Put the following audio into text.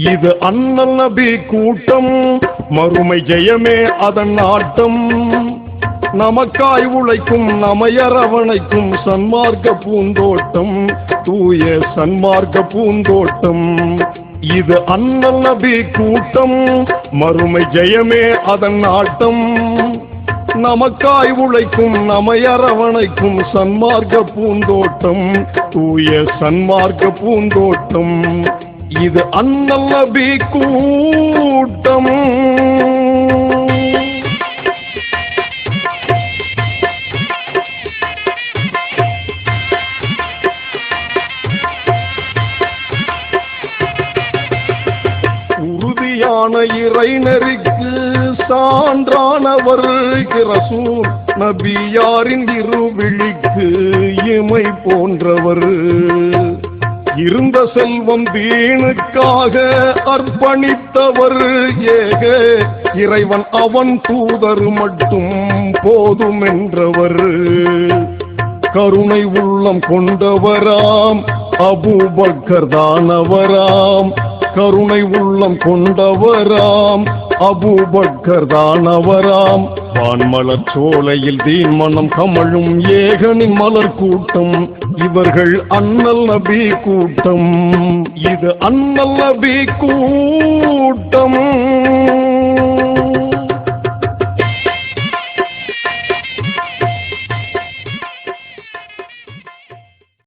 இது அண்ணல் நபி கூட்டம், மறுமை ஜெயமே அதன் ஆட்டம். நமக்காய் உழைக்கும் நமையரவணைக்கும் சன்மார்க்க பூந்தோட்டம், தூய சன்மார்க்க பூந்தோட்டம். இது அண்ணல் நபி கூட்டம், மறுமை ஜெயமே அதன் ஆட்டம். நமக்காய் உழைக்கும் நமையரவணைக்கும் சன்மார்க்க பூந்தோட்டம், தூய சன்மார்க்க பூந்தோட்டம். இது அண்ணல் நபி கூட்டம். உறுதியான இறைநெறிக்கு சான்றானவர் ரசூல் நபியாரின் இருவிழிக்கு இமை போன்றவர். இருந்த செல்வம் தீனுக்காக அர்ப்பணித்தவர். ஏக இறைவன் அவன் தூதர் மட்டும் போதும் என்றவர். கருணை உள்ளம் கொண்டவராம் அபூபக்கர் தானவராம். கருணை உள்ளம் கொண்டவராம் அபூபக்கர் தானவராம். வான்மலர் சோலையில் தீன் மனம் கமழும் ஏகனின் மலர் கூட்டம். இவர்கள் அண்ணல் நபி கூட்டம். இது அண்ணல் நபி கூட்டம்.